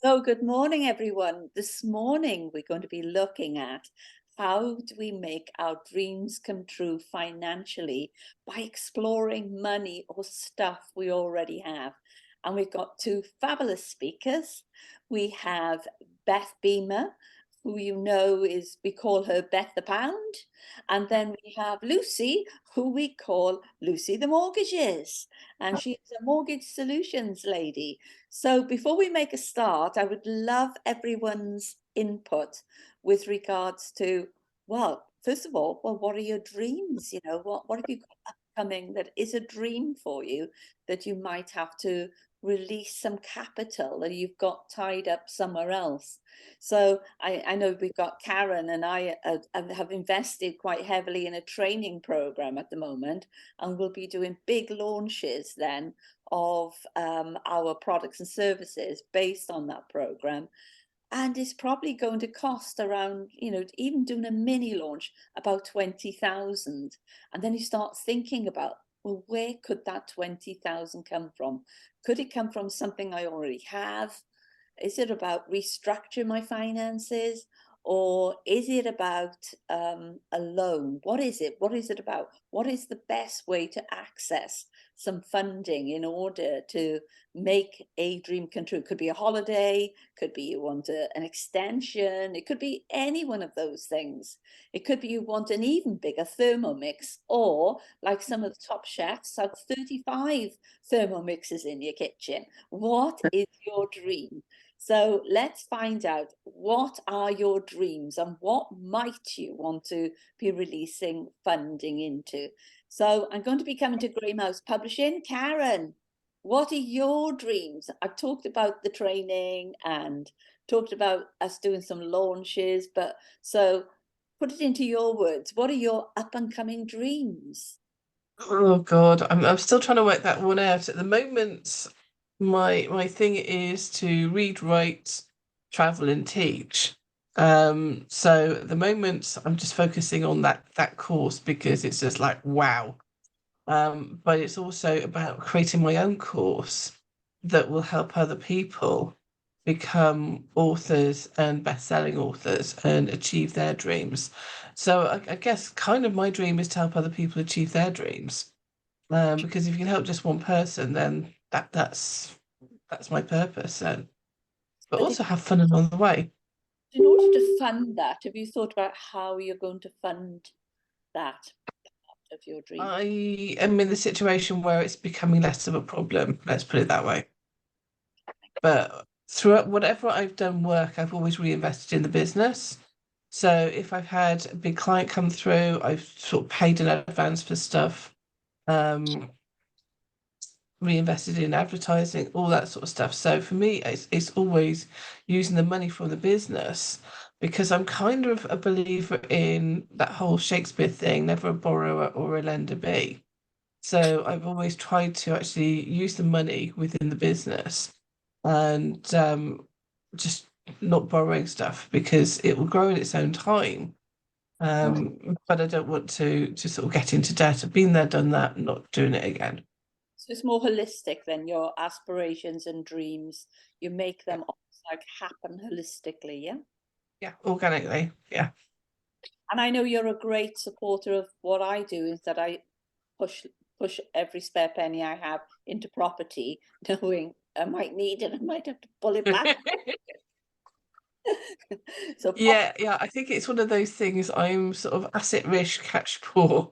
So good morning, everyone. This morning, we're going to be looking at how do we make our dreams come true financially by exploring money or stuff we already have. And we've got two fabulous speakers. We have Beth Beemer, who we call her Beth the Pound. And then we have Lucy, who we call Lucy the Mortgages. And she's a mortgage solutions lady. So before we make a start, I would love everyone's input with regards to, well, first of all, what are your dreams? What have you got upcoming that is a dream for you that you might have to release some capital that you've got tied up somewhere else? So I know we've got Karen and I have invested quite heavily in a training program at the moment, and we'll be doing big launches then of our products and services based on that program. And it's probably going to cost around, even doing a mini launch, about 20,000. And then you start thinking about, well, where could that 20,000 come from? Could it come from something I already have? Is it about restructure my finances? Or is it about a loan? What is it? What is it about? What is the best way to access some funding in order to make a dream come true? It could be a holiday, could be you want an extension, it could be any one of those things. It could be you want an even bigger Thermomix, or like some of the top chefs have 35 Thermomixes in your kitchen. What is your dream? So let's find out, what are your dreams and what might you want to be releasing funding into? So I'm going to be coming to Grey Mouse Publishing. Karen, what are your dreams? I've talked about the training and talked about us doing some launches, but so put it into your words. What are your up and coming dreams? Oh God, I'm still trying to work that one out. At the moment, my thing is to read, write, travel, and teach. So at the moment, I'm just focusing on that course because it's just like wow. But it's also about creating my own course that will help other people become authors and best-selling authors and achieve their dreams. So I guess kind of my dream is to help other people achieve their dreams. Because if you can help just one person, then that's my purpose. And but But also have fun along the way. in order to fund that, have you thought about how you're going to fund that part of your dream? I am in the situation where it's becoming less of a problem. Let's put it that way. But throughout whatever I've done work, I've always reinvested in the business. So if I've had a big client come through, I've sort of paid in advance for stuff, um, reinvested in advertising, all that sort of stuff. So for me, it's always using the money from the business because I'm kind of a believer in that whole Shakespeare thing, never a borrower or a lender be. So I've always tried to actually use the money within the business and just not borrowing stuff because it will grow in its own time. But I don't want to sort of get into debt. I've been there, done that, not doing it again. So it's more holistic than your aspirations and dreams. You make Yeah, them almost like happen holistically, yeah? yeah, organically. Yeah. And I know you're a great supporter of what I do, is that I push push every spare penny I have into property, knowing I might need it, I might have to pull it back. So Yeah, yeah. I think it's one of those things I'm sort of asset rich, cash poor.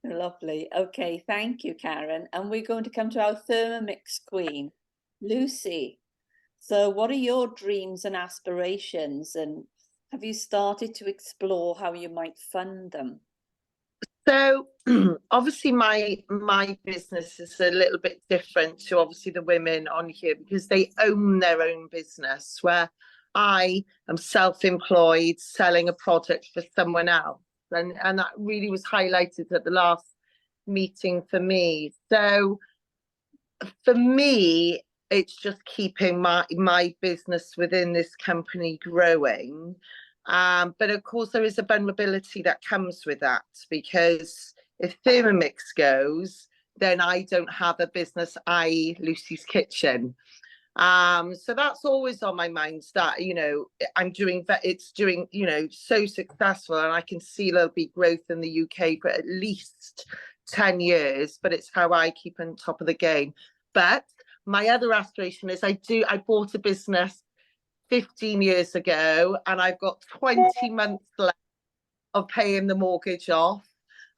lovely. Okay, thank you, Karen. And we're going to come to our Thermomix queen, Lucy. So what are your dreams and aspirations, and have you started to explore how you might fund them? So obviously my business is a little bit different to obviously the women on here because they own their own business, where I am self-employed selling a product for someone else. And that really was highlighted at the last meeting for me. So for me, it's just keeping my business within this company growing. But of course, there is a vulnerability that comes with that because if Thermomix goes, then I don't have a business, i.e., Lucy's Kitchen. So that's always on my mind, that, you know, it's doing, you know, so successful, and I can see there'll be growth in the UK for at least 10 years, but it's how I keep on top of the game. But my other aspiration is I bought a business 15 years ago, and I've got 20 months left of paying the mortgage off.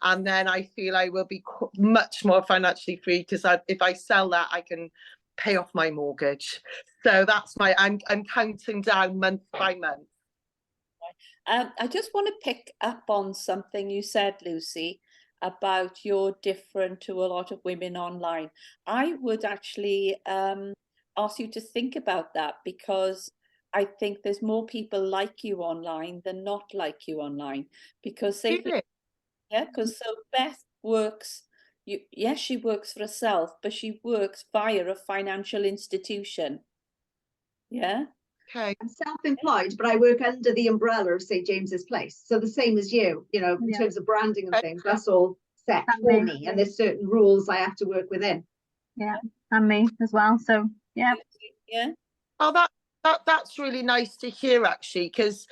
And then I feel I will be much more financially free, because if I sell that, I can pay off my mortgage. So that's I'm counting down month by month. I just want to pick up on something you said, Lucy, about you're different to a lot of women online. I would actually ask you to think about that, because I think there's more people like you online than not like you online. Because they, Really? yeah, because so Beth works, yes, she works for herself, but she works via a financial institution. Yeah. Okay. I'm self-employed, but I work under the umbrella of St. James's Place. So the same as you, you know, in terms of branding and things, that's all set for me. And there's certain rules I have to work within. Yeah, and me as well. So yeah. Yeah. Oh, that's really nice to hear, actually, because,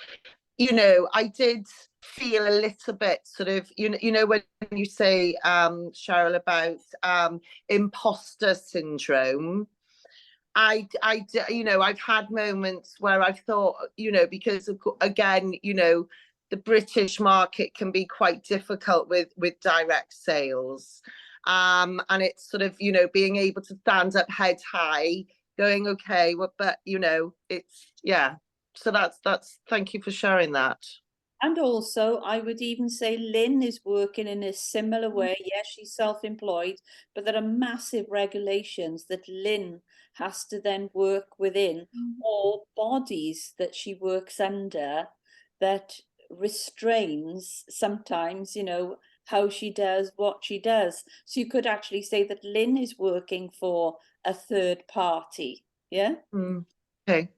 you know, I did feel a little bit sort of, you know, when you say, Cheryl, about imposter syndrome, you know, I've had moments where I've thought, you know, because again, you know, the British market can be quite difficult with direct sales, and it's sort of, you know, being able to stand up head high, going, okay, well, but you know, it's, yeah. So that's thank you for sharing that. And also, I would even say Lynn is working in a similar way. Yes, she's self-employed, but there are massive regulations that Lynn has to then work within, or bodies that she works under, that restrains sometimes, you know, how she does what she does. So you could actually say that Lynn is working for a third party. Yeah. Okay.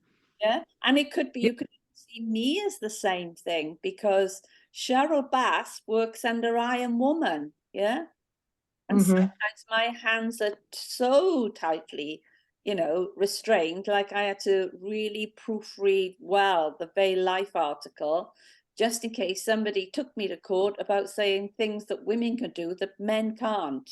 Yeah. And it could be, you could see me as the same thing, because Cheryl Bass works under Iron Woman. Yeah. And sometimes my hands are so tightly, you know, restrained. Like I had to really proofread well the Veil Life article, just in case somebody took me to court about saying things that women can do that men can't.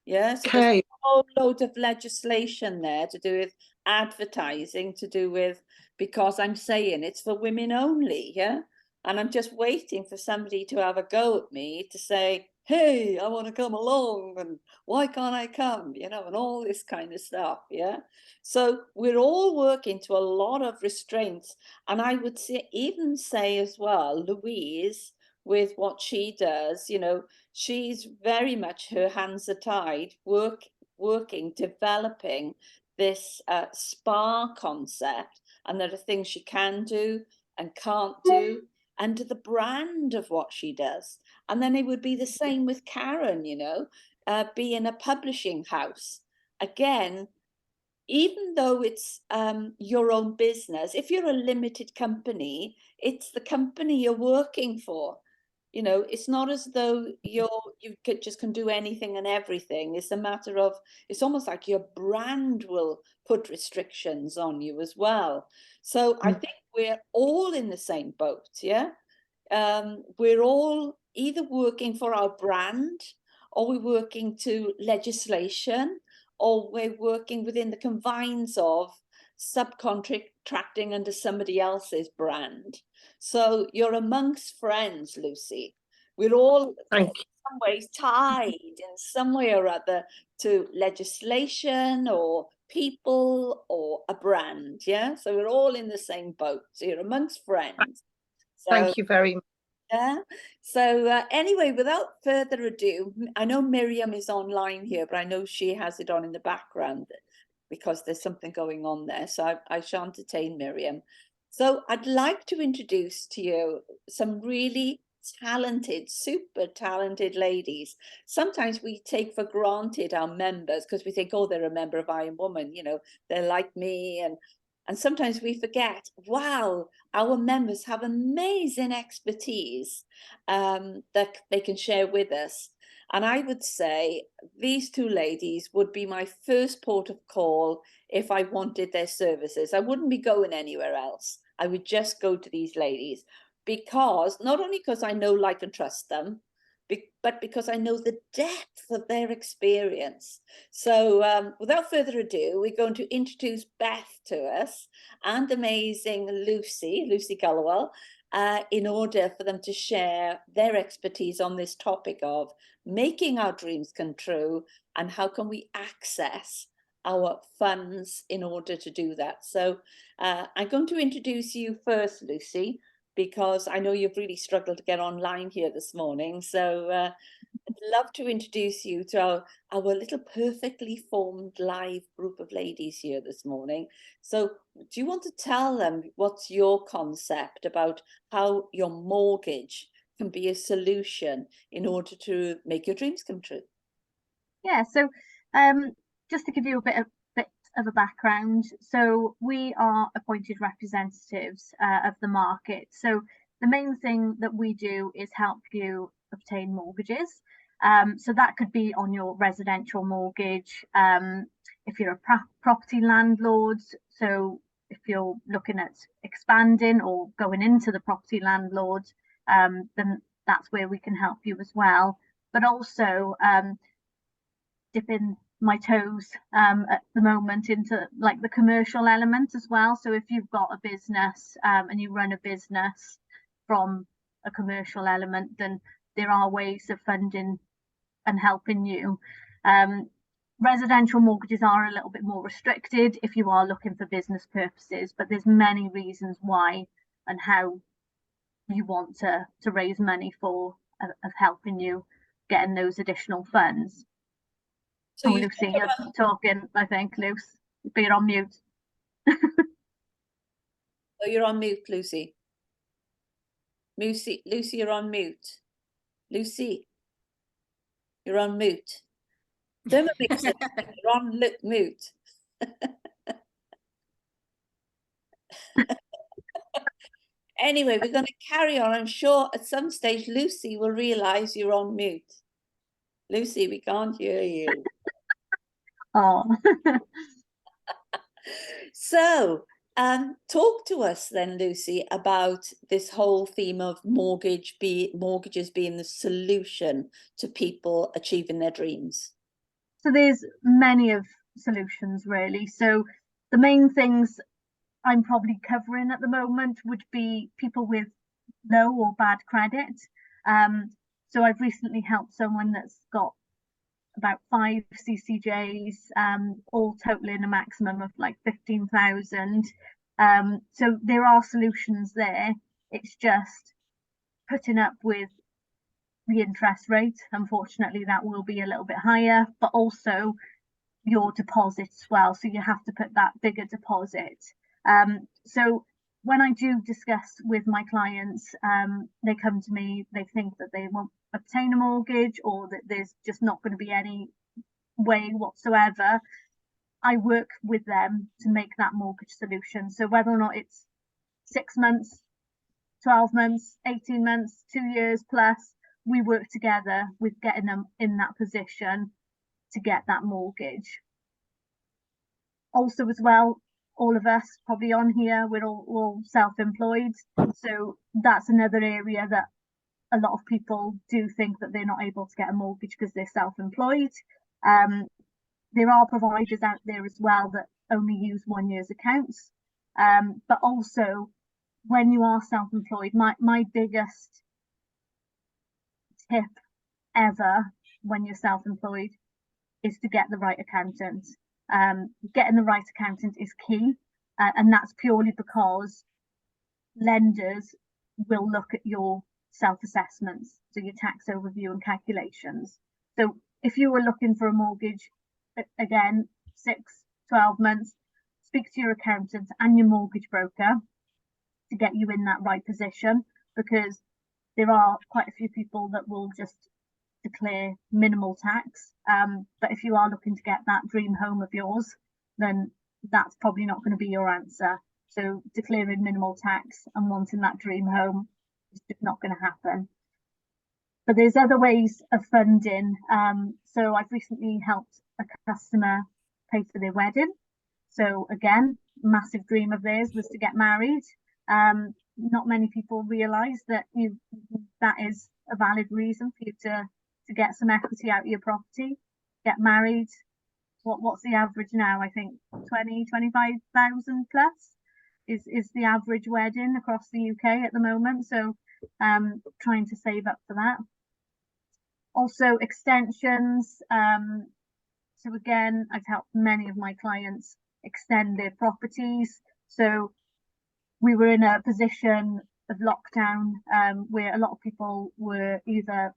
Yeah, so there's a whole load of legislation there to do with advertising, to do with, because I'm saying it's for women only. Yeah. And I'm just waiting for somebody to have a go at me to say, hey, I want to come along, and why can't I come? You know, and all this kind of stuff. Yeah. So we're all working to a lot of restraints. And I would say, even say as well, Louise, with what she does, you know, she's very much, her hands are tied, working, developing this spa concept. And there are things she can do and can't do, and the brand of what she does. And then it would be the same with Karen, you know, being a publishing house. Again, even though it's your own business, if you're a limited company, it's the company you're working for. You know, it's not as though you just can do anything and everything. It's a matter of, it's almost like your brand will put restrictions on you as well. So I think we're all in the same boat. Yeah. We're all either working for our brand, or we're working to legislation, or we're working within the confines of subcontracting under somebody else's brand. So you're amongst friends, Lucy. We're all in some ways tied in some way or other to legislation or people or a brand. Yeah. So we're all in the same boat. So you're amongst friends. So, thank you very much. Yeah. So anyway, without further ado, I know Miriam is online here, but I know she has it on in the background because there's something going on there. So I shall entertain Miriam. So I'd like to introduce to you some really talented, super talented ladies. Sometimes we take for granted our members because we think, oh, they're a member of Iron Woman, you know, they're like me, and sometimes we forget, wow, our members have amazing expertise that they can share with us. And I would say these two ladies would be my first port of call if I wanted their services. I wouldn't be going anywhere else. I would just go to these ladies, because not only because I know, like, and trust them, but because I know the depth of their experience. So without further ado, we're going to introduce Beth to us, and amazing Lucy Gulwell, in order for them to share their expertise on this topic of making our dreams come true, and how can we access our funds in order to do that. So I'm going to introduce you first, Lucy, because I know you've really struggled to get online here this morning. So I'd love to introduce you to our little perfectly formed live group of ladies here this morning. So do you want to tell them what's your concept about how your mortgage can be a solution in order to make your dreams come true? Yeah, so just to give you a bit of a background, so we are appointed representatives of the market. So the main thing that we do is help you obtain mortgages. So that could be on your residential mortgage, if you're a property landlord. So if you're looking at expanding or going into the property landlord, then that's where we can help you as well. But also dipping my toes at the moment into like the commercial element as well. So if you've got a business and you run a business from a commercial element, then there are ways of funding and helping you. Residential mortgages are a little bit more restricted if you are looking for business purposes, but there's many reasons why and how you want to raise money for of helping you getting those additional funds. So Lucy, you're talking, I think, Luce, but you're on mute. Oh, you're on mute, Lucy. Lucy, you're on mute. Lucy, you're on mute. Thermomix, you're on mute. Anyway, we're going to carry on. I'm sure at some stage Lucy will realise you're on mute. Lucy, we can't hear you. Oh. So, talk to us then, Lucy, about this whole theme of mortgages being the solution to people achieving their dreams. So there's many of solutions really. So the main things I'm probably covering at the moment would be people with low or bad credit. So I've recently helped someone that's got about 5 CCJs, all totaling a maximum of like 15,000. So there are solutions there. It's just putting up with the interest rate. Unfortunately, that will be a little bit higher, but also your deposit as well. So you have to put that bigger deposit. So when I do discuss with my clients, they come to me, they think that they won't obtain a mortgage or that there's just not going to be any way whatsoever. I work with them to make that mortgage solution. So whether or not it's 6 months, 12 months, 18 months, 2 years plus, we work together with getting them in that position to get that mortgage. Also as well, all of us probably on here, we're all self-employed. So that's another area that a lot of people do think that they're not able to get a mortgage because they're self-employed. There are providers out there as well that only use 1 year's accounts. But also when you are self-employed, my biggest tip ever when you're self-employed is to get the right accountant. Getting the right accountant is key, and that's purely because lenders will look at your self-assessments, so your tax overview and calculations. So if you were looking for a mortgage, again, 6, 12 months, speak to your accountant and your mortgage broker to get you in that right position, because there are quite a few people that will just declare minimal tax. But if you are looking to get that dream home of yours, then that's probably not going to be your answer. So declaring minimal tax and wanting that dream home is just not going to happen. But there's other ways of funding. So I've recently helped a customer pay for their wedding. So again, massive dream of theirs was to get married. Not many people realise that that is a valid reason for you to get some equity out of your property, get married. What's the average now? I think 25,000 plus is the average wedding across the UK at the moment. So trying to save up for that. Also extensions. So again, I've helped many of my clients extend their properties. So we were in a position of lockdown where a lot of people were either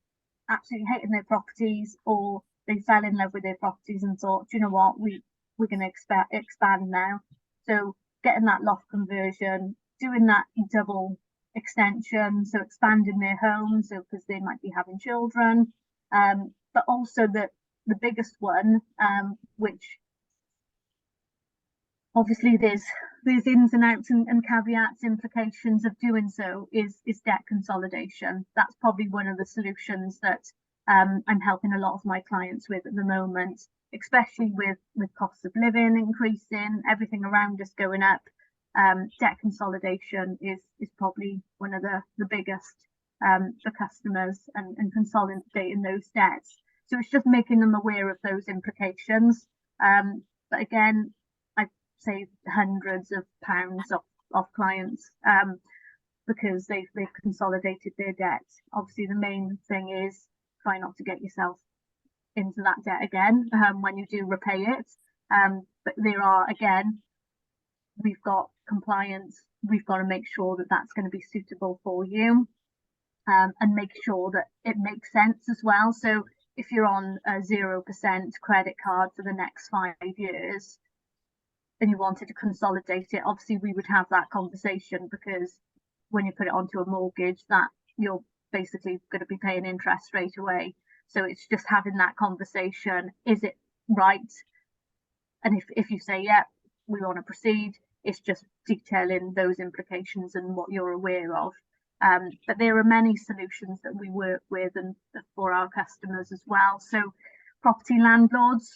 absolutely hating their properties, or they fell in love with their properties and thought, you know what, we're going to expand now. So getting that loft conversion, doing that double extension, so expanding their home, so because they might be having children, but also the biggest one, which obviously there's ins and outs and caveats, implications of doing so, is debt consolidation. That's probably one of the solutions that I'm helping a lot of my clients with at the moment, especially with costs of living increasing, everything around us going up. Debt consolidation is probably one of the biggest for customers, and consolidating those debts. So it's just making them aware of those implications. But again, I've saved hundreds of pounds off clients because they've consolidated their debt. Obviously, the main thing is try not to get yourself into that debt again when you do repay it. But there are, again, we've got compliance. We've got to make sure that that's going to be suitable for you, and make sure that it makes sense as well. So if you're on a 0% credit card for the next 5 years and you wanted to consolidate it, obviously we would have that conversation, because when you put it onto a mortgage, that you're basically going to be paying interest straight away. So it's just having that conversation. Is it right? And if you say, yeah, we want to proceed, it's just detailing those implications and what you're aware of. But there are many solutions that we work with and for our customers as well. So property landlords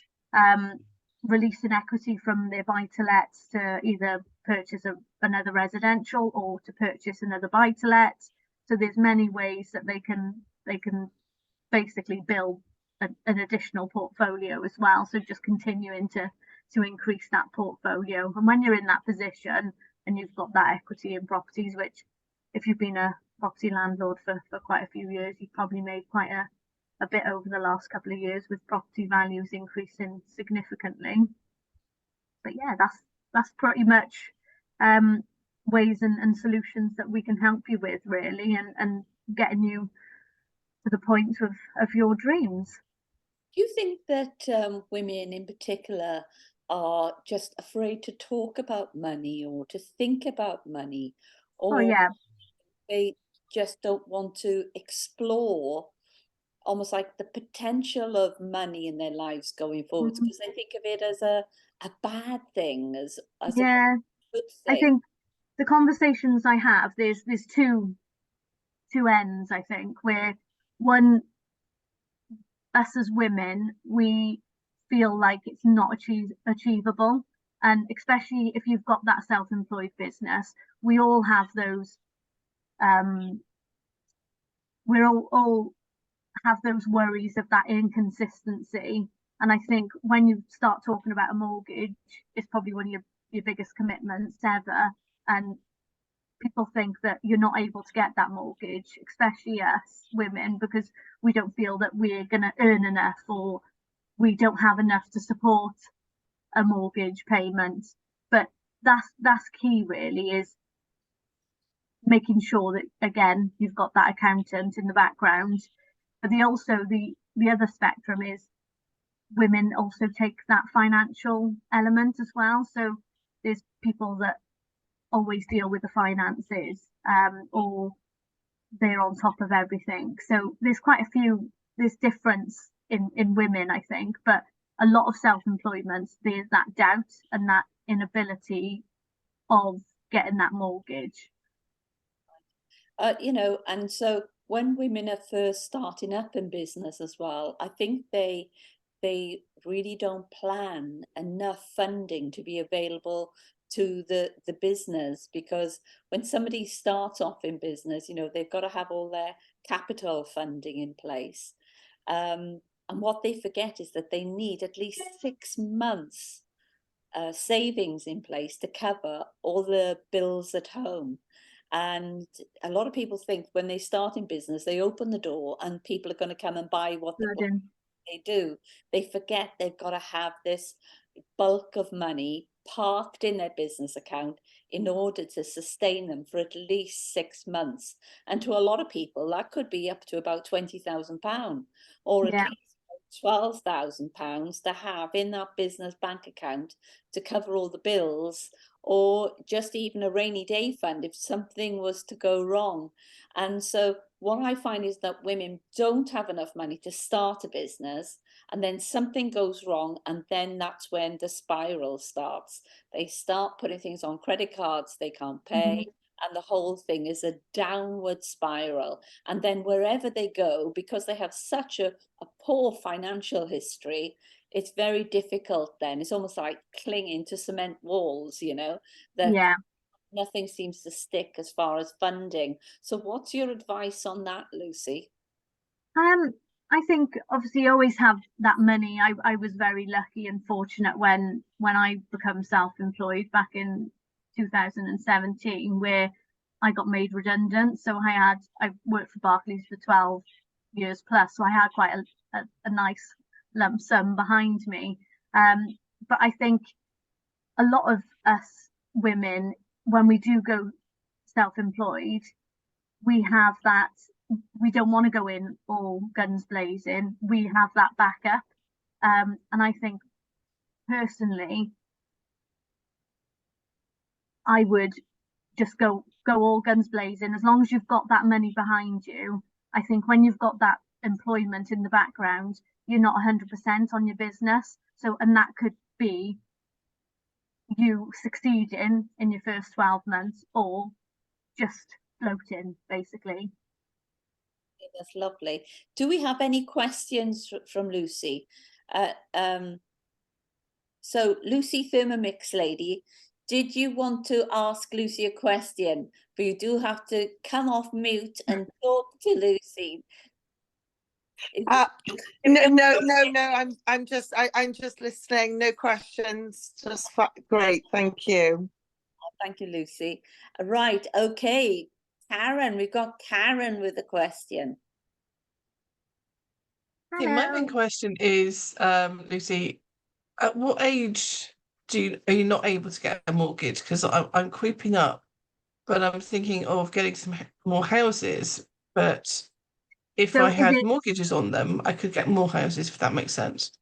releasing equity from their buy-to-lets to either purchase another residential or to purchase another buy-to-let. So there's many ways that they can basically build an additional portfolio as well. So just continuing to increase that portfolio. And when you're in that position and you've got that equity in properties, which if you've been a property landlord for quite a few years, you've probably made quite a bit over the last couple of years with property values increasing significantly. But yeah, that's pretty much ways and solutions that we can help you with, really, and getting you to the point of your dreams. Do you think that women in particular are just afraid to talk about money or to think about money, or they just don't want to explore almost like the potential of money in their lives going forward, because they think of it as a bad thing, as a good thing? I think the conversations I have, there's two ends, I think, where one, us as women, we feel like it's not achievable. And especially if you've got that self-employed business, we all have those, we all have those worries of that inconsistency. And I think when you start talking about a mortgage, it's probably one of your biggest commitments ever. And people think that you're not able to get that mortgage, especially us women, because we don't feel that we're going to earn enough, or we don't have enough to support a mortgage payment. But that's key, really, is making sure that, again, you've got that accountant in the background. But the other spectrum is women also take that financial element as well. So there's people that always deal with the finances, or they're on top of everything. So there's difference in women, I think, but a lot of self-employment, there's that doubt and that inability of getting that mortgage. And so when women are first starting up in business as well, I think they really don't plan enough funding to be available to the business, because when somebody starts off in business, you know, they've got to have all their capital funding in place. And what they forget is that they need at least 6 months savings in place to cover all the bills at home. And a lot of people think when they start in business, they open the door and people are going to come and buy what they do. They forget they've got to have this bulk of money parked in their business account in order to sustain them for at least 6 months. And to a lot of people, that could be up to about £20,000, or at least £12,000 to have in that business bank account to cover all the bills, or just even a rainy day fund if something was to go wrong. And so what I find is that women don't have enough money to start a business, and then something goes wrong, and then that's when the spiral starts. They start putting things on credit cards they can't pay, and the whole thing is a downward spiral. And then wherever they go, because they have such a poor financial history, it's very difficult then. It's almost like clinging to cement walls, you know, that nothing seems to stick as far as funding. So what's your advice on that, Lucy? I think obviously you always have that money. I was very lucky and fortunate when I become self-employed back in 2017, where I got made redundant. So I worked for Barclays for 12 years plus, so I had quite a nice lump sum behind me. But I think a lot of us women, when we do go self-employed, we have that, we don't want to go in all guns blazing. We have that backup. And I think personally, I would just go all guns blazing. As long as you've got that money behind you, I think when you've got that employment in the background, you're not 100% on your business. So, and that could be you succeeding in your first 12 months or just floating, basically. That's lovely. Do we have any questions from Lucy? So Lucy Thermomix lady, did you want to ask Lucy a question? But you do have to come off mute and talk to Lucy. No. I'm just listening. No questions. Just great. Thank you. Thank you, Lucy. Right. Okay. Karen, we've got Karen with a question. See, my main question is, Lucy, at what age are you not able to get a mortgage? Because I'm creeping up, but I'm thinking of getting some more houses. But if I had mortgages on them, I could get more houses, if that makes sense.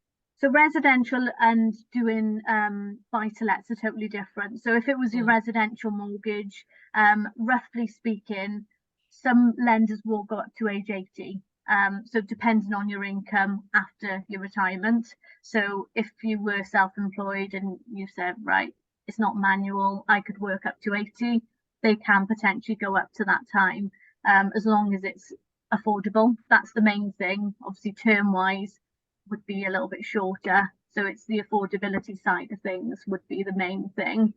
So residential and doing buy-to-lets are totally different. So if it was your residential mortgage, roughly speaking, some lenders will go up to age 80. So depending on your income after your retirement. So if you were self-employed and you said, right, it's not manual, I could work up to 80, they can potentially go up to that time, as long as it's affordable. That's the main thing. Obviously, term-wise would be a little bit shorter. So it's the affordability side of things would be the main thing.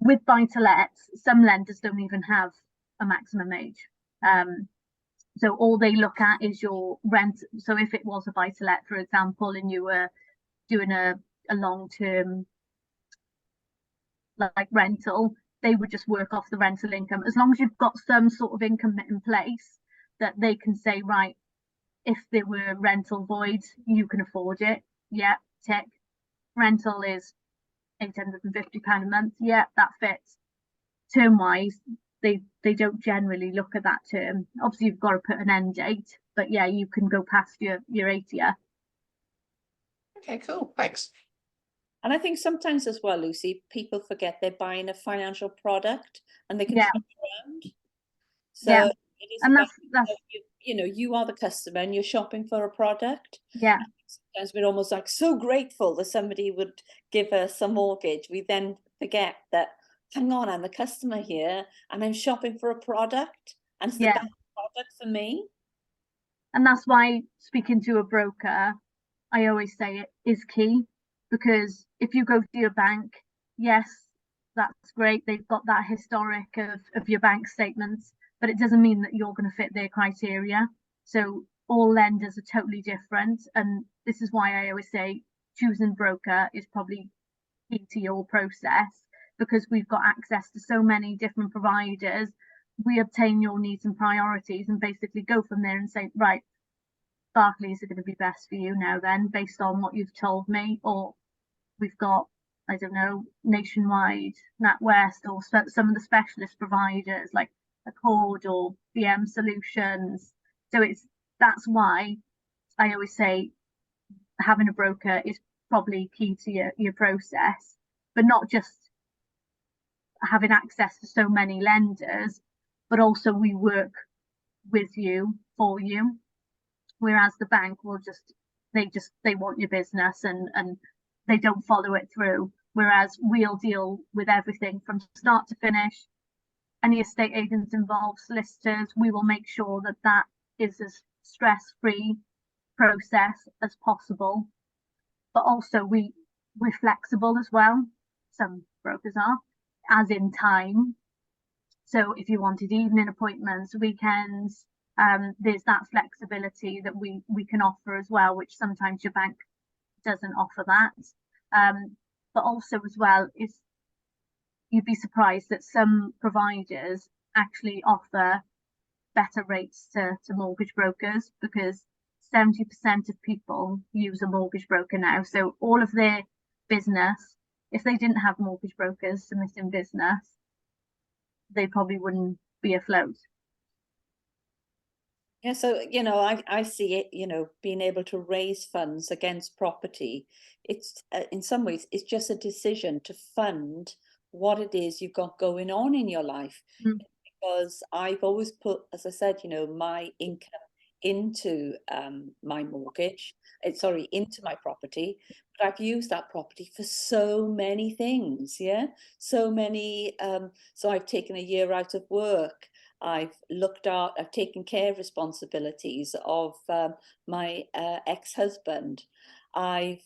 With buy-to-lets, some lenders don't even have a maximum age. So all they look at is your rent. So if it was a buy-to-let, for example, and you were doing a long-term like rental, they would just work off the rental income. As long as you've got some sort of income in place that they can say, right, if there were rental voids, you can afford it. Yeah, tick. Rental is £850 a month. Yeah, that fits. Term-wise, they don't generally look at that term. Obviously, you've got to put an end date, but yeah, you can go past your 80-year. Okay, cool. Thanks. And I think sometimes as well, Lucy, people forget they're buying a financial product and they can shop around. So it is and about, that's you know, you are the customer and you're shopping for a product. Yeah. Sometimes we're almost like so grateful that somebody would give us a mortgage. We then forget that, hang on, I'm the customer here and I'm shopping for a product, and it's the best product for me. And that's why speaking to a broker, I always say it is key, because if you go to your bank, yes, that's great. They've got that historic of your bank statements, but it doesn't mean that you're going to fit their criteria. So all lenders are totally different. And this is why I always say choosing broker is probably key to your process, because we've got access to so many different providers. We obtain your needs and priorities and basically go from there and say, right, Barclays are going to be best for you now then, based on what you've told me. Or we've got, I don't know, Nationwide, NatWest, or some of the specialist providers like Accord or BM Solutions. So that's why I always say having a broker is probably key to your process, but not just having access to so many lenders, but also we work with you, for you. Whereas the bank will they want your business and they don't follow it through. Whereas we'll deal with everything from start to finish. Any estate agents involved, solicitors, we will make sure that that is as stress-free process as possible. But also we're flexible as well. Some brokers are, as in time. So if you wanted evening appointments, weekends, there's that flexibility that we can offer as well, which sometimes your bank doesn't offer that. But also as well is you'd be surprised that some providers actually offer better rates to mortgage brokers, because 70% of people use a mortgage broker now. So all of their business, if they didn't have mortgage brokers submitting business, they probably wouldn't be afloat. Yeah, so, I see it, being able to raise funds against property. It's in some ways, it's just a decision to fund what it is you've got going on in your life. Because I've always put, as I said, my income into my mortgage, into my property, but I've used that property for so many things. Yeah, so many. So I've taken a year out of work. I've taken care of responsibilities of my ex-husband. I've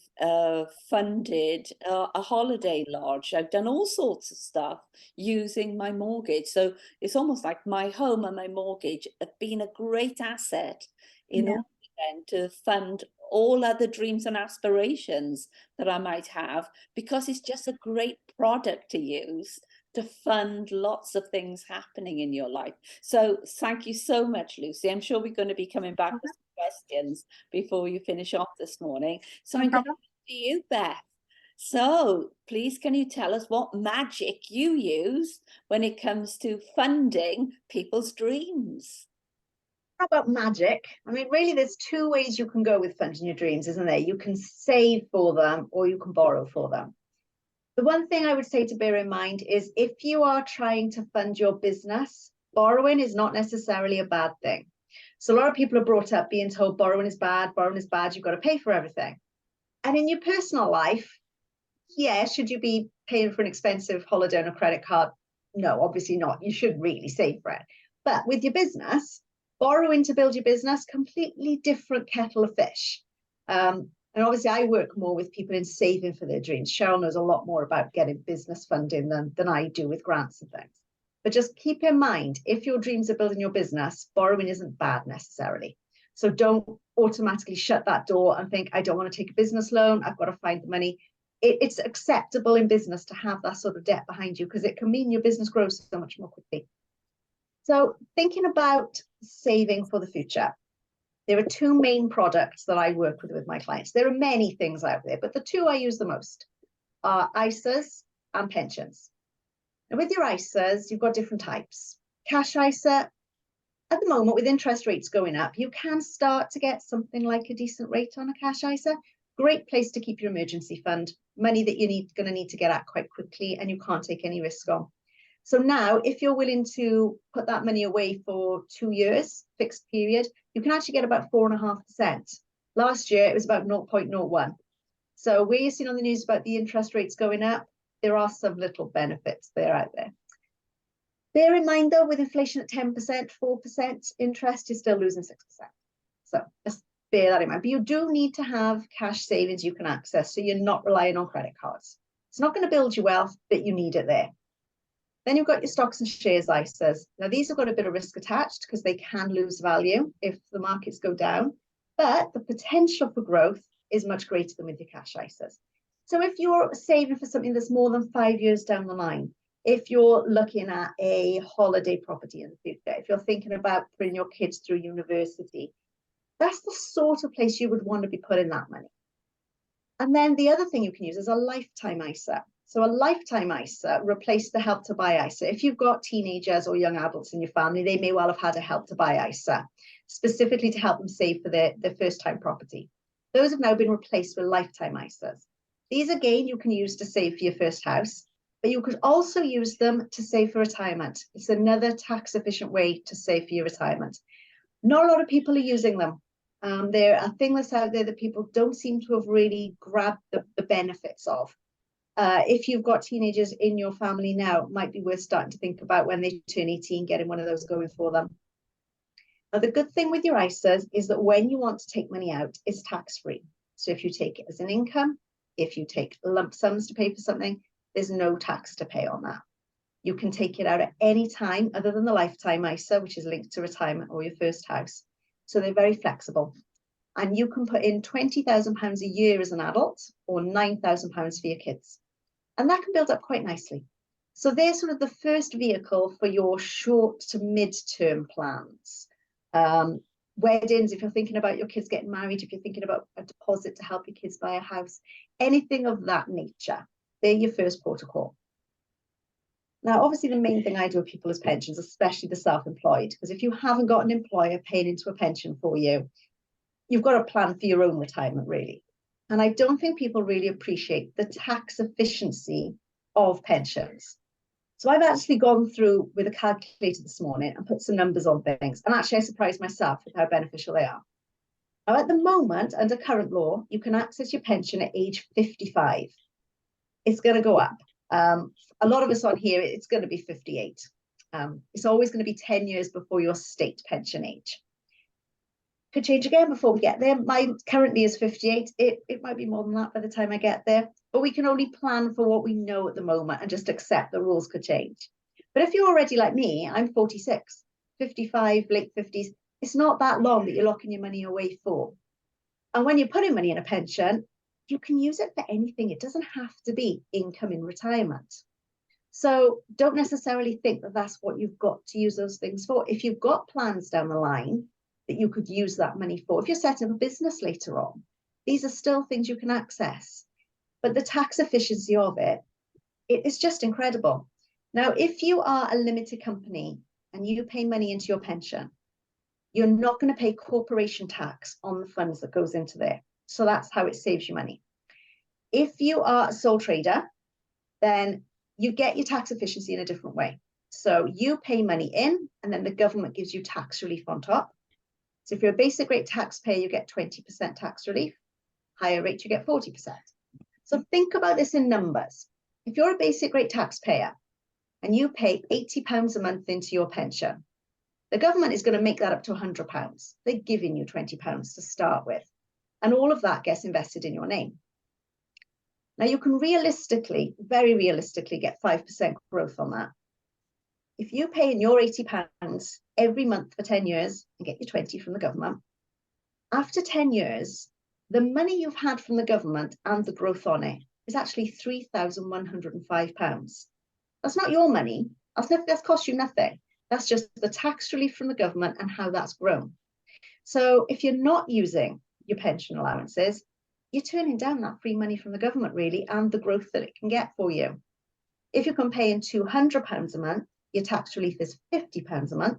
funded a holiday lodge. I've done all sorts of stuff using my mortgage. So it's almost like my home and my mortgage have been a great asset in order then to fund all other dreams and aspirations that I might have, because it's just a great product to use to fund lots of things happening in your life. So thank you so much, Lucy. I'm sure we're going to be coming back with some questions before you finish off this morning. So I'm going to you, Beth. So please, can you tell us what magic you use when it comes to funding people's dreams? How about magic? I mean, really, there's two ways you can go with funding your dreams, isn't there? You can save for them or you can borrow for them. The one thing I would say to bear in mind is if you are trying to fund your business, borrowing is not necessarily a bad thing. So a lot of people are brought up being told borrowing is bad, you've got to pay for everything. And in your personal life, yeah, should you be paying for an expensive holiday on a credit card? No, obviously not. You should really save for it. But with your business, borrowing to build your business, completely different kettle of fish. And obviously I work more with people in saving for their dreams. Cheryl knows a lot more about getting business funding than I do with grants and things. But just keep in mind, if your dreams are building your business, borrowing isn't bad necessarily. So don't automatically shut that door and think, I don't want to take a business loan, I've got to find the money. It's acceptable in business to have that sort of debt behind you, because it can mean your business grows so much more quickly. So thinking about saving for the future, there are two main products that I work with my clients. There are many things out there, but the two I use the most are ISAs and pensions. And with your ISAs, you've got different types. Cash ISA, at the moment, with interest rates going up, you can start to get something like a decent rate on a cash ISA. Great place to keep your emergency fund, money that you're going to need to get at quite quickly and you can't take any risk on. So now, if you're willing to put that money away for 2 years, fixed period, you can actually get about 4.5%. Last year, it was about 0.01. So where you're seeing on the news about the interest rates going up, there are some little benefits there out there. Bear in mind though, with inflation at 10%, 4% interest, you're still losing 6%. So just bear that in mind. But you do need to have cash savings you can access, so you're not relying on credit cards. It's not going to build your wealth, but you need it there. Then you've got your stocks and shares ISAs. Now these have got a bit of risk attached because they can lose value if the markets go down, but the potential for growth is much greater than with your cash ISAs. So if you're saving for something that's more than 5 years down the line, if you're looking at a holiday property in the future, if you're thinking about putting your kids through university, that's the sort of place you would want to be putting that money. And then the other thing you can use is a lifetime ISA. So a lifetime ISA replaced the Help to Buy ISA. If you've got teenagers or young adults in your family, they may well have had a Help to Buy ISA, specifically to help them save for their first time property. Those have now been replaced with lifetime ISAs. These, again, you can use to save for your first house, but you could also use them to save for retirement. It's another tax efficient way to save for your retirement. Not a lot of people are using them. They're a thing that's out there that people don't seem to have really grabbed the benefits of. If you've got teenagers in your family now, it might be worth starting to think about when they turn 18, getting one of those going for them. Now, the good thing with your ISAs is that when you want to take money out, it's tax-free. So if you take it as an income, if you take lump sums to pay for something, there's no tax to pay on that. You can take it out at any time other than the lifetime ISA, which is linked to retirement or your first house. So they're very flexible. And you can put in £20,000 a year as an adult or £9,000 for your kids. And that can build up quite nicely. So they're sort of the first vehicle for your short to mid-term plans. Weddings, if you're thinking about your kids getting married, if you're thinking about a deposit to help your kids buy a house, anything of that nature, they're your first port of call. Now, obviously, the main thing I do with people is pensions, especially the self-employed, because if you haven't got an employer paying into a pension for you, you've got to plan for your own retirement, really. And I don't think people really appreciate the tax efficiency of pensions. So I've actually gone through with a calculator this morning and put some numbers on things. And actually, I surprised myself with how beneficial they are. Now, at the moment, under current law, you can access your pension at age 55. It's going to go up. A lot of us on here, it's going to be 58. It's always going to be 10 years before your state pension age. Could change again before we get there. Mine currently is 58. It might be more than that by the time I get there. But we can only plan for what we know at the moment and just accept the rules could change. But if you're already like me, I'm 46, 55, late 50s. It's not that long that you're locking your money away for. And when you're putting money in a pension, you can use it for anything. It doesn't have to be income in retirement. So don't necessarily think that that's what you've got to use those things for. If you've got plans down the line that you could use that money for, if you're setting up a business later on, these are still things you can access. But the tax efficiency of it is just incredible. Now, if you are a limited company and you pay money into your pension, you're not going to pay corporation tax on the funds that goes into there. So that's how it saves you money. If you are a sole trader, then you get your tax efficiency in a different way. So you pay money in, and then the government gives you tax relief on top. So if you're a basic rate taxpayer, you get 20% tax relief. Higher rate, you get 40%. So think about this in numbers. If you're a basic rate taxpayer and you pay £80 a month into your pension, the government is going to make that up to £100. They're giving you £20 to start with. And all of that gets invested in your name. Now, you can realistically, very realistically, get 5% growth on that. If you pay in your £80 every month for 10 years and get your 20 from the government, after 10 years, the money you've had from the government and the growth on it is actually £3,105. That's not your money. That's cost you nothing. That's just the tax relief from the government and how that's grown. So if you're not using your pension allowances, you're turning down that free money from the government, really, and the growth that it can get for you. If you can pay in £200 a month, your tax relief is £50 a month.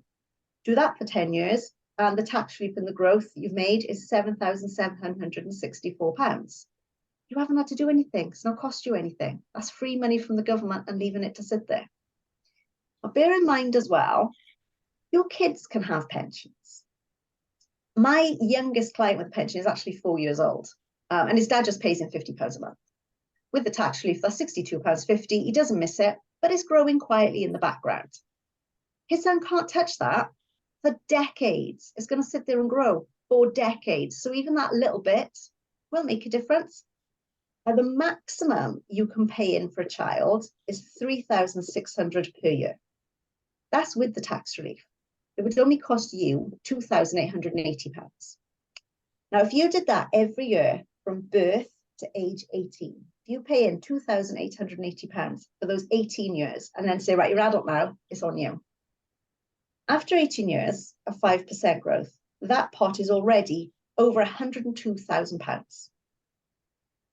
Do that for 10 years, and the tax relief and the growth you've made is £7,764. You haven't had to do anything. It's not cost you anything. That's free money from the government and leaving it to sit there. But bear in mind as well, your kids can have pensions. My youngest client with a pension is actually 4 years old, and his dad just pays him £50 a month. With the tax relief, that's £62.50. He doesn't miss it, but it's growing quietly in the background. His son can't touch that for decades. It's going to sit there and grow for decades. So even that little bit will make a difference. The maximum you can pay in for a child is $3,600 per year. That's with the tax relief. It would only cost you £2,880. Now, if you did that every year from birth to age 18, if you pay in £2,880 for those 18 years and then say, right, you're an adult now, it's on you. After 18 years of 5% growth, that pot is already over £102,000.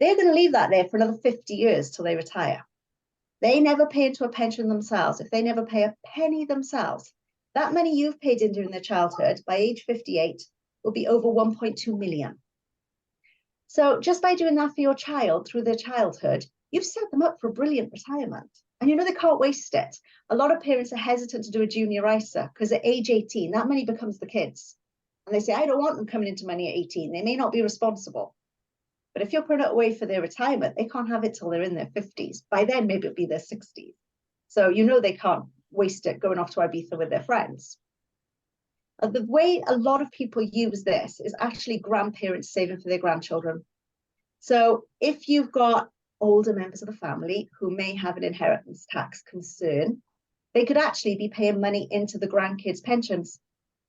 They're going to leave that there for another 50 years till they retire. They never pay into a pension themselves. If they never pay a penny themselves, that money you've paid in during their childhood by age 58 will be over 1.2 million. So just by doing that for your child through their childhood, you've set them up for a brilliant retirement. And you know they can't waste it. A lot of parents are hesitant to do a junior ISA because at age 18, that money becomes the kids. And they say, I don't want them coming into money at 18. They may not be responsible. But if you're putting it away for their retirement, they can't have it till they're in their 50s. By then, maybe it'll be their 60s. So you know they can't waste it going off to Ibiza with their friends. The way a lot of people use this is actually grandparents saving for their grandchildren. So if you've got older members of the family who may have an inheritance tax concern, they could actually be paying money into the grandkids' pensions.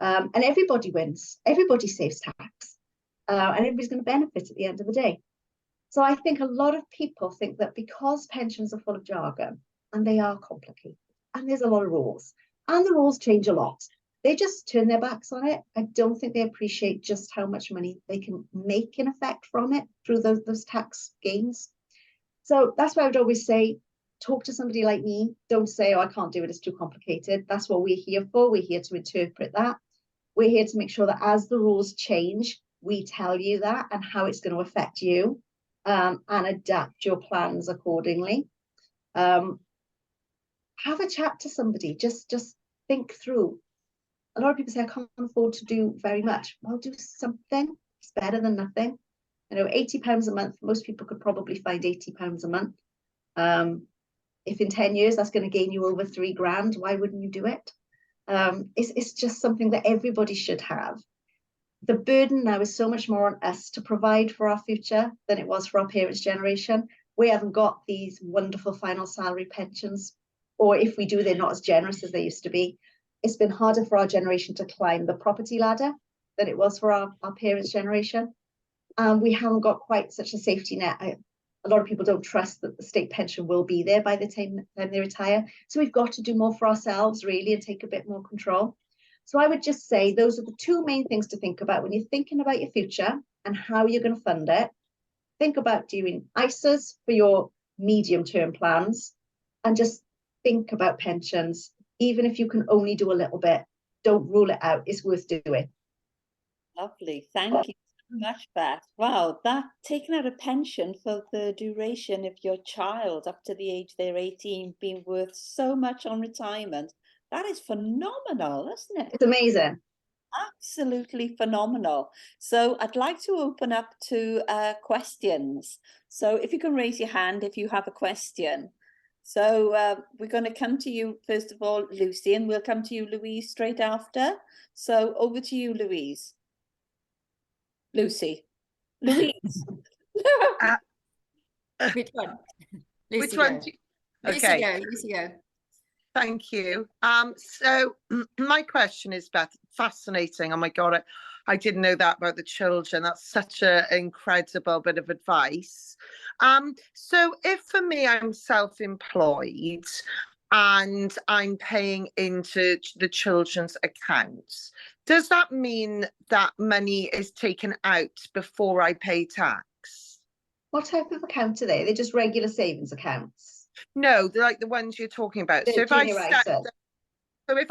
And everybody wins. Everybody saves tax. And everybody's going to benefit at the end of the day. So I think a lot of people think that because pensions are full of jargon, and they are complicated, and there's a lot of rules, and the rules change a lot, they just turn their backs on it. I don't think they appreciate just how much money they can make in effect from it through those tax gains. So that's why I would always say, talk to somebody like me. Don't say, oh, I can't do it, it's too complicated. That's what we're here for. We're here to interpret that. We're here to make sure that as the rules change, we tell you that and how it's going to affect you, and adapt your plans accordingly. Have a chat to somebody, just think through. A lot of people say, I can't afford to do very much. Well, do something. It's better than nothing. You know, £80 a month, most people could probably find £80 a month. If in 10 years that's going to gain you over £3,000, why wouldn't you do it? It's just something that everybody should have. The burden now is so much more on us to provide for our future than it was for our parents' generation. We haven't got these wonderful final salary pensions, or if we do, they're not as generous as they used to be. It's been harder for our generation to climb the property ladder than it was for our parents' generation. We haven't got quite such a safety net. A lot of people don't trust that the state pension will be there by the time they retire. So we've got to do more for ourselves, really, and take a bit more control. So I would just say those are the two main things to think about when you're thinking about your future and how you're going to fund it. Think about doing ISAs for your medium-term plans, and just think about pensions. Even if you can only do a little bit, don't rule it out. It's worth doing. Lovely. Thank you so much, Beth. Wow, that taking out a pension for the duration of your child up to the age they're 18 being worth so much on retirement. That is phenomenal, isn't it? It's amazing. Absolutely phenomenal. So I'd like to open up to questions. So if you can raise your hand if you have a question. So we're going to come to you, first of all, Lucy, and we'll come to you, Louise, straight after. So over to you, Louise. Lucy. Louise. Which one? Lucy, Which one? Okay. Lucy, go. Thank you. So my question is, Beth, fascinating. Oh my God, I didn't know that about the children. That's such an incredible bit of advice. So if for me, I'm self-employed and I'm paying into the children's accounts, does that mean that money is taken out before I pay tax? What type of account are they? They're just regular savings accounts? No, they're like the ones you're talking about. So if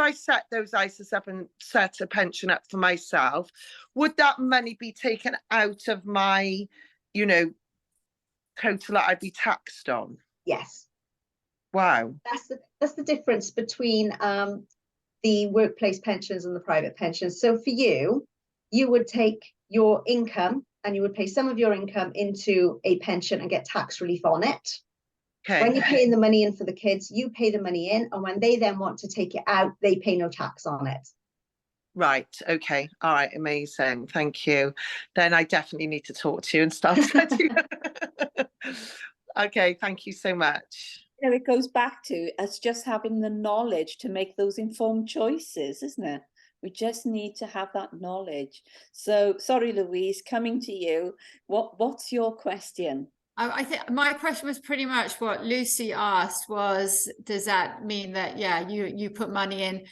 I set those ISAs up and set a pension up for myself, would that money be taken out of my, total that I'd be taxed on? Yes. Wow. That's the difference between the workplace pensions and the private pensions. So for you, you would take your income and you would pay some of your income into a pension and get tax relief on it. Okay. When you're paying the money in for the kids, you pay the money in, and when they then want to take it out, they pay no tax on it. Right. Okay. All right. Amazing. Thank you. Then I definitely need to talk to you and start setting. Okay. Thank you so much. You know, it goes back to us just having the knowledge to make those informed choices, isn't it? We just need to have that knowledge. So, sorry, Louise, coming to you. What's your question? I think my question was pretty much what Lucy asked was, does that mean that, yeah, you put money in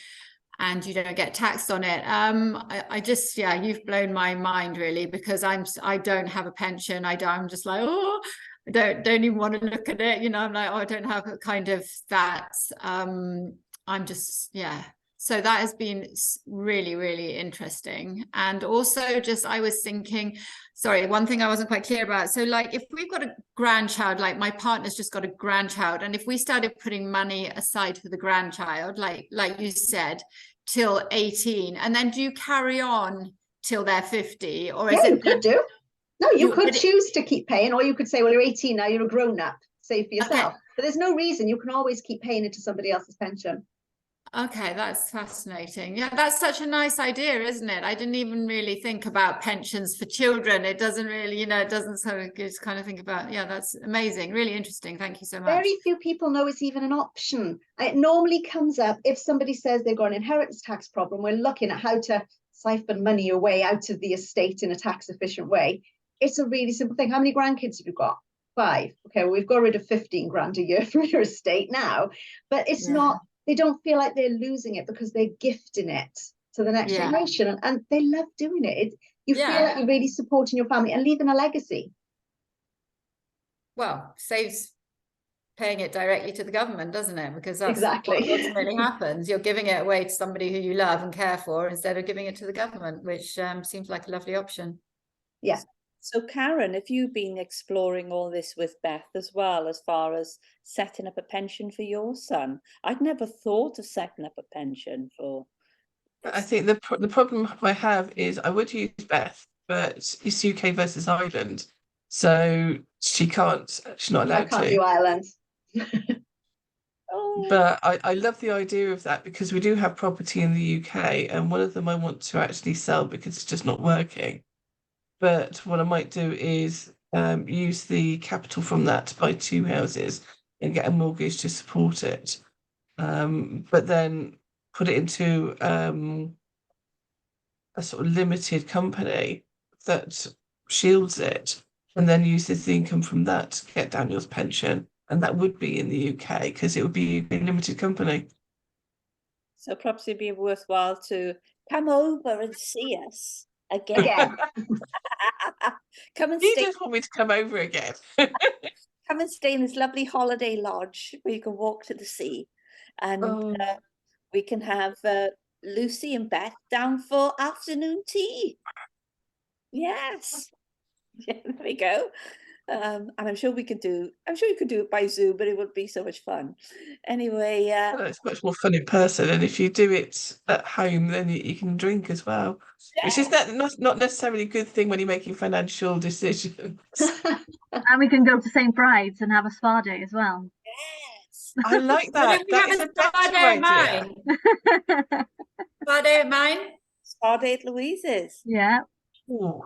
and you don't get taxed on it? I just, yeah, you've blown my mind really, because I don't have a pension. I'm just like, oh, I don't even want to look at it. You know, I'm like, oh, I don't have kind of that. I'm just, yeah. So that has been really, really interesting. And also just, I was thinking, sorry, one thing I wasn't quite clear about. So like, if we've got a grandchild, like my partner's just got a grandchild, and if we started putting money aside for the grandchild, like you said, till 18, and then do you carry on till they're 50? Or is Yeah, it? you could do. No, you could but choose to keep paying, or you could say, well, you're 18 now, you're a grown up, save for yourself. Okay. But there's no reason. You can always keep paying into somebody else's pension. Okay, that's fascinating. Yeah, that's such a nice idea, isn't it? I didn't even really think about pensions for children. It doesn't really, you know, it doesn't sort of just kind of think about, yeah, that's amazing. Really interesting. Thank you so much. Very few people know it's even an option. It normally comes up if somebody says they've got an inheritance tax problem. We're looking at how to siphon money away out of the estate in a tax efficient way. It's a really simple thing. How many grandkids have you got? 5. Okay, well, we've got rid of 15 grand a year from your estate now, but it's not, they don't feel like they're losing it because they're gifting it to the next generation, and they love doing it. You feel like you're really supporting your family and leaving a legacy. Well, saves paying it directly to the government, doesn't it? Because that's exactly what ultimately happens. You're giving it away to somebody who you love and care for instead of giving it to the government, which seems like a lovely option. Yeah. So Karen, have you been exploring all this with Beth as well, as far as setting up a pension for your son? I'd never thought of setting up a pension for this. I think the problem I have is I would use Beth, but it's UK versus Ireland, so she's not allowed I can't to. do Ireland. But I love the idea of that, because we do have property in the UK, and one of them I want to actually sell because it's just not working. But what I might do is use the capital from that to buy 2 houses and get a mortgage to support it. But then put it into a sort of limited company that shields it, and then uses the income from that to get Daniel's pension. And that would be in the UK, because it would be a limited company. So perhaps it'd be worthwhile to come over and see us again. Come and You stay. just want me to come over again. Come and stay in this lovely holiday lodge where you can walk to the sea, and we can have Lucy and Beth down for afternoon tea. Yes. Yeah, there we go. And I'm sure you could do it by Zoom, but it would be so much fun. Anyway, Well, it's much more fun in person, and if you do it at home, then you can drink as well, which is not necessarily a good thing when you're making financial decisions. And we can go to St. Bride's and have a spa day as well. yes. I like that. That is a better idea. Spa day at mine. Spa day at Louise's. Yeah. Ooh.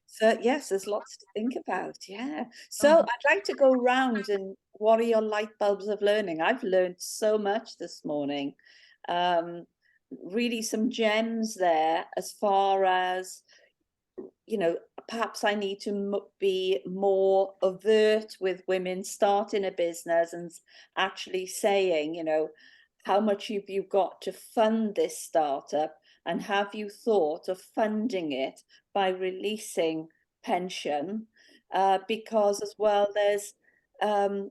So yes, there's lots to think about. Yeah. So I'd like to go round and what are your light bulbs of learning? I've learned so much this morning. Really some gems there, as far as, you know, perhaps I need to be more overt with women starting a business and actually saying, you know, how much have you got to fund this startup, and have you thought of funding it by releasing pension? Because as well, there's,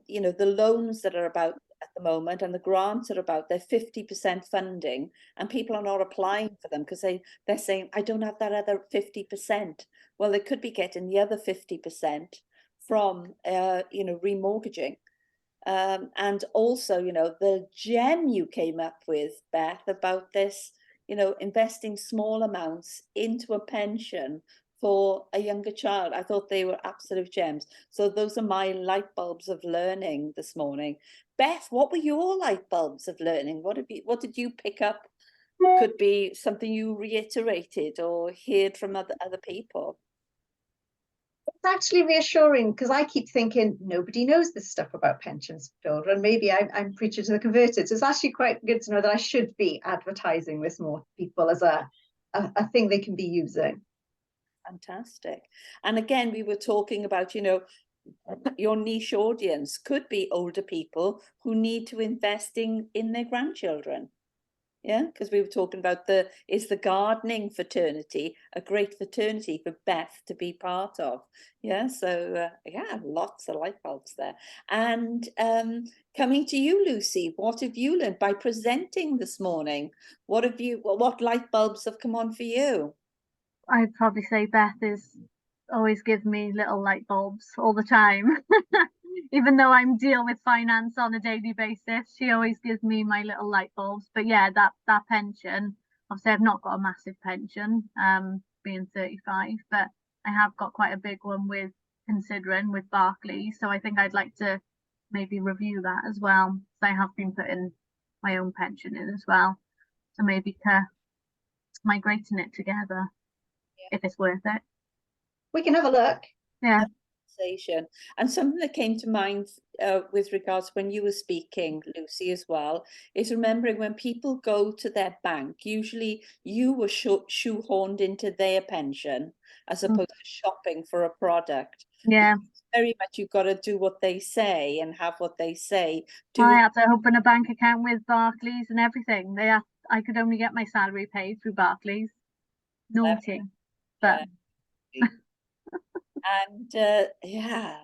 you know, the loans that are about at the moment and the grants are about, they're 50% funding, and people are not applying for them because they're saying, I don't have that other 50%. Well, they could be getting the other 50% from, you know, remortgaging. And also, you know, the gem you came up with, Beth, about this, you know, investing small amounts into a pension for a younger child. I thought they were absolute gems. So those are my light bulbs of learning this morning. Beth, what were your light bulbs of learning? What did you pick up? Could be something you reiterated or heard from other people. It's actually reassuring, because I keep thinking nobody knows this stuff about pensions for children. Maybe I'm preaching to the converted. So it's actually quite good to know that I should be advertising this more to people as a thing they can be using. Fantastic. And again, we were talking about, you know, your niche audience could be older people who need to invest in their grandchildren. Yeah, because we were talking about is the gardening fraternity a great fraternity for Beth to be part of? Yeah, so yeah, lots of light bulbs there. And coming to you, Lucy, what have you learned by presenting this morning? What light bulbs have come on for you? I'd probably say Beth is always give me little light bulbs all the time. Even though I'm deal with finance on a daily basis, she always gives me my little light bulbs. But yeah, that pension, obviously I've not got a massive pension, being 35, but I have got quite a big one with Barclays. So I think I'd like to maybe review that as well. So I have been putting my own pension in as well. So maybe migrating it together, if it's worth it. We can have a look. Yeah. And something that came to mind with regards when you were speaking, Lucy, as well, is remembering when people go to their bank, usually you were shoehorned into their pension as opposed to shopping for a product. Yeah. Very much you've got to do what they say and have what they say. I had to open a bank account with Barclays and everything. I could only get my salary paid through Barclays. Naughty. But and yeah,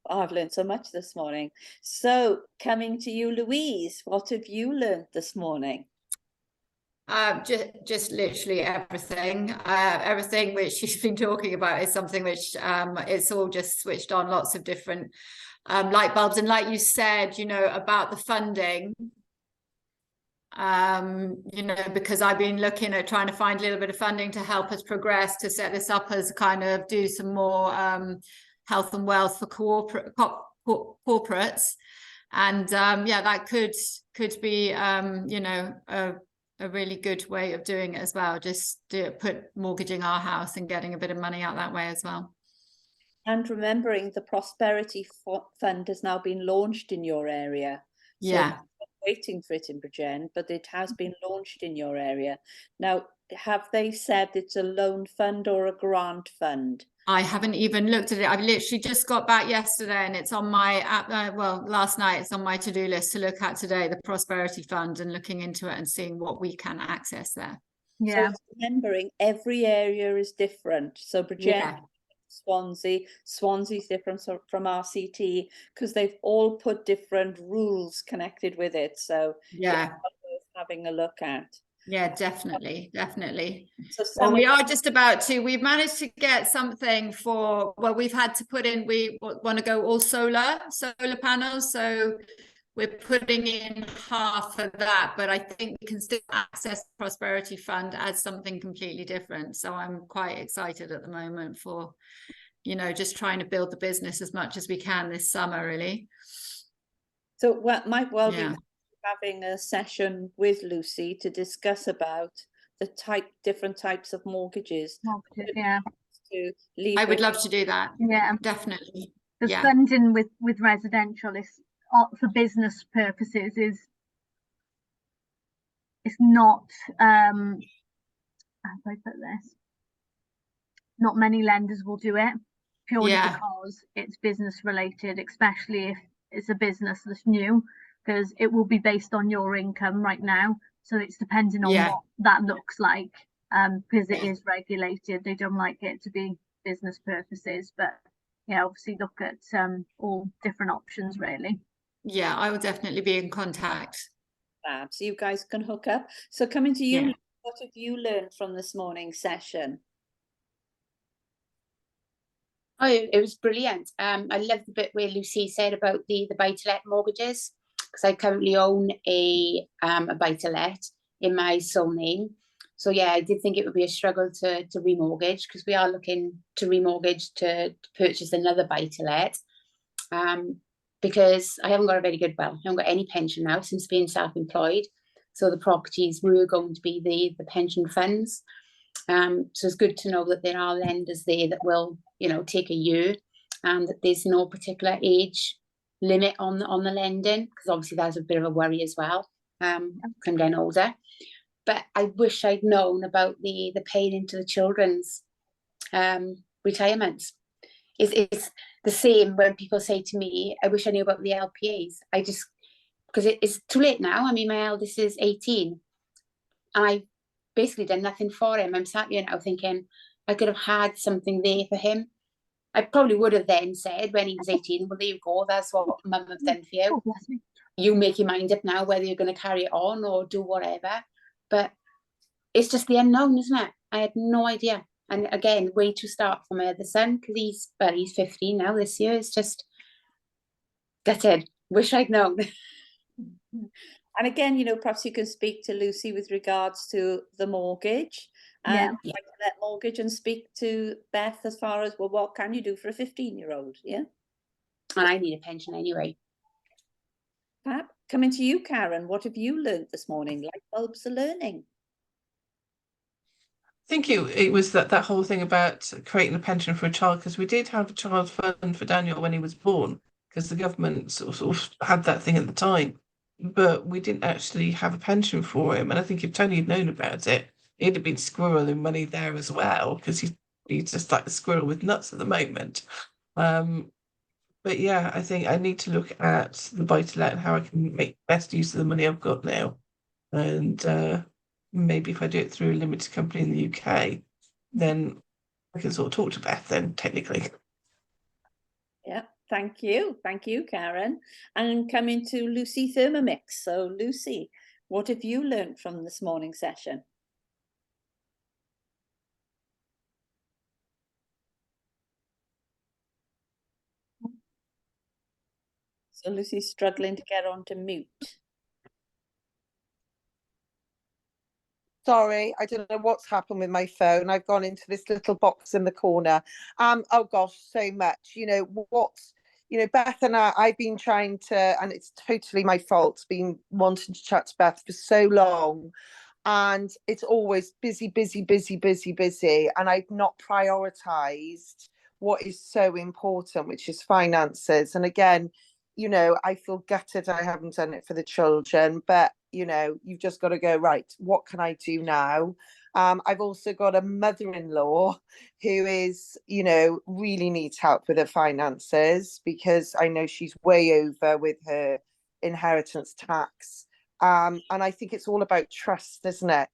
I've learned so much this morning. So coming to you, Louise, what have you learned this morning? Just literally everything. Everything which she's been talking about is something which it's all just switched on lots of different light bulbs. And like you said, you know, about the funding, you know, because I've been looking at trying to find a little bit of funding to help us progress, to set this up as kind of do some more health and wealth for corporates. And yeah, that could be, you know, a really good way of doing it as well. Just put mortgaging our house and getting a bit of money out that way as well. And remembering the Prosperity Fund has now been launched in your area. So yeah. Waiting for it in Bridgend, but it has been launched in your area. Now, have they said it's a loan fund or a grant fund? I haven't even looked at it. I've literally just got back yesterday and it's on my app. Well, last night it's on my to-do list to look at today, the Prosperity Fund, and looking into it and seeing what we can access there. Yeah. So remembering every area is different. So Bridgend, Swansea's different from RCT because they've all put different rules connected with it. So yeah, worth having a look at. Yeah, definitely. So well, we are just about to, we've managed to get something for, well, we've had to put in, we want to go all solar panels. So we're putting in half of that, but I think we can still access the Prosperity Fund as something completely different. So I'm quite excited at the moment for, you know, just trying to build the business as much as we can this summer, really. So what might well be having a session with Lucy to discuss about the different types of mortgages. Yeah. I would love to do that. Yeah, definitely. The funding with residential is for business purposes is not how do I put this? Not many lenders will do it purely because it's business related, especially if it's a business that's new, because it will be based on your income right now. So it's depending on what that looks like, because it is regulated. They don't like it to be business purposes, but yeah, obviously look at all different options really. Yeah, I will definitely be in contact. So you guys can hook up. So coming to you, what have you learned from this morning's session? Oh, it was brilliant. I love the bit where Lucy said about the buy-to-let mortgages, because I currently own a buy-to-let in my sole name. So yeah, I did think it would be a struggle to remortgage, because we are looking to remortgage to purchase another buy-to-let. Because I haven't got a very good, well, I haven't got any pension now since being self-employed. So the properties were going to be the pension funds. So it's good to know that there are lenders there that will, take a year, and that there's no particular age limit on the lending, because obviously that's a bit of a worry as well. I'm getting older. But I wish I'd known about the paying into the children's retirements. It's the same when people say to me, I wish I knew about the LPAs. Because it's too late now. I mean, my eldest is 18, and I've basically done nothing for him. I'm sat here now thinking I could have had something there for him. I probably would have then said when he was 18, well, there you go, that's what mum have done for you. Oh, bless me. You make your mind up now whether you're going to carry it on or do whatever. But it's just the unknown, isn't it? I had no idea. And again, way to start from the son, because he's 15 now this year. It's just, that's it. Wish I'd known. And again, perhaps you can speak to Lucy with regards to the mortgage and that mortgage, and speak to Beth as far as, well, what can you do for a 15-year-old? Yeah. And I need a pension anyway. Fab. Coming to you, Karen, what have you learned this morning? Light bulbs are learning. I think it was that whole thing about creating a pension for a child, because we did have a child fund for Daniel when he was born, because the government sort of had that thing at the time, but we didn't actually have a pension for him. And I think if Tony had known about it, he'd have been squirreling money there as well, because he's just like a squirrel with nuts at the moment. But yeah, I think I need to look at the buy-to-let and how I can make best use of the money I've got now. And maybe if I do it through a limited company in the UK, then I can sort of talk to Beth then, technically. Yeah, thank you. Thank you, Karen. And coming to Lucy Thermomix. So Lucy, what have you learned from this morning's session? So Lucy's struggling to get onto mute. Sorry, I don't know what's happened with my phone. I've gone into this little box in the corner. Oh gosh, so much. Beth and I've been trying to, and it's totally my fault, been wanting to chat to Beth for so long. And it's always busy. And I've not prioritized what is so important, which is finances. And again, I feel gutted I haven't done it for the children, but you've just got to go, right, what can I do now? I've also got a mother-in-law who is, really needs help with her finances, because I know she's way over with her inheritance tax. And I think it's all about trust, isn't it?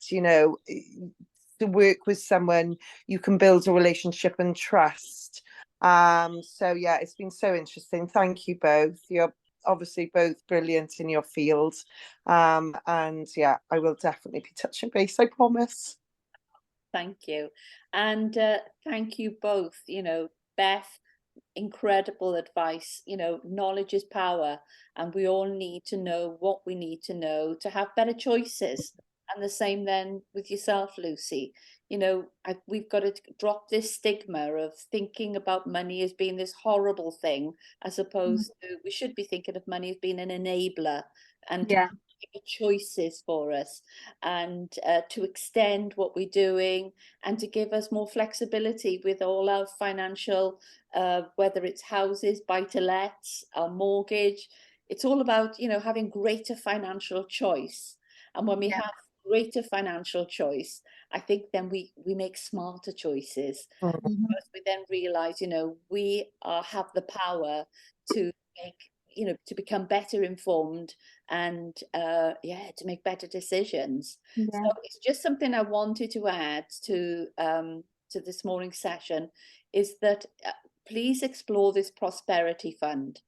To work with someone, you can build a relationship and trust. So yeah, it's been so interesting. Thank you both. You're obviously both brilliant in your field. And yeah, I will definitely be touching base, I promise. Thank you. And thank you both. Beth, incredible advice. Knowledge is power, and we all need to know what we need to know to have better choices. And the same then with yourself, Lucy. We've got to drop this stigma of thinking about money as being this horrible thing, as opposed to we should be thinking of money as being an enabler and to make choices for us, and to extend what we're doing, and to give us more flexibility with all our financial, whether it's houses, buy-to-lets, our mortgage. It's all about, having greater financial choice. And when we have greater financial choice, I think then we make smarter choices. Because we then realize, we have the power to make, to become better informed, and to make better decisions. So it's just something I wanted to add to this morning's session, is that please explore this prosperity fund.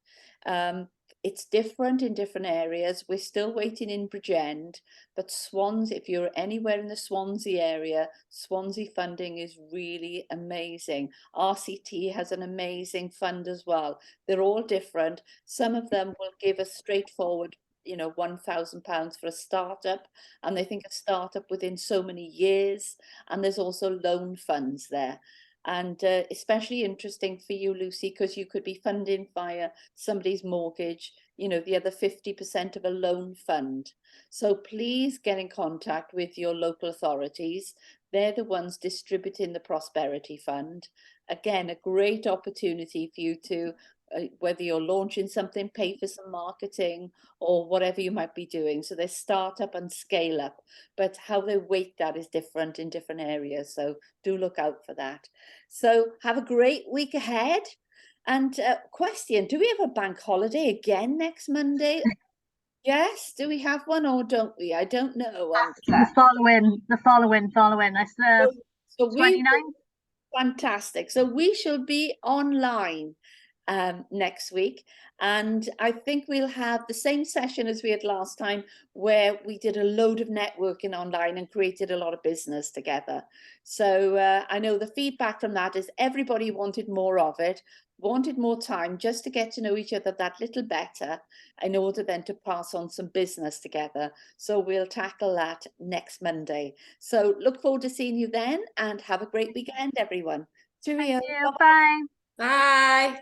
It's different in different areas. We're still waiting in Bridgend, but Swansea, if you're anywhere in the Swansea area, Swansea funding is really amazing. RCT has an amazing fund as well. They're all different. Some of them will give us straightforward, you know, £1,000 for a startup, and they think a startup within so many years. And there's also loan funds there. And especially interesting for you, Lucy, because you could be funding via somebody's mortgage, you know, the other 50% of a loan fund. So please get in contact with your local authorities. They're the ones distributing the Prosperity Fund. Again, a great opportunity for you to, whether you're launching something, pay for some marketing or whatever you might be doing. So there's startup and scale up, but how they weight that is different in different areas. So do look out for that. So have a great week ahead. And question, do we have a bank holiday again next Monday? Yes, do we have one or don't we? I don't know. The following. That's the So 29th. Fantastic. So we shall be online next week, and I think we'll have the same session as we had last time, where we did a load of networking online and created a lot of business together. So I know the feedback from that is everybody wanted more of it, wanted more time just to get to know each other that little better in order then to pass on some business together. So we'll tackle that next Monday. So look forward to seeing you then, and have a great weekend, everyone. Cheerio. Thank you. Bye. Bye.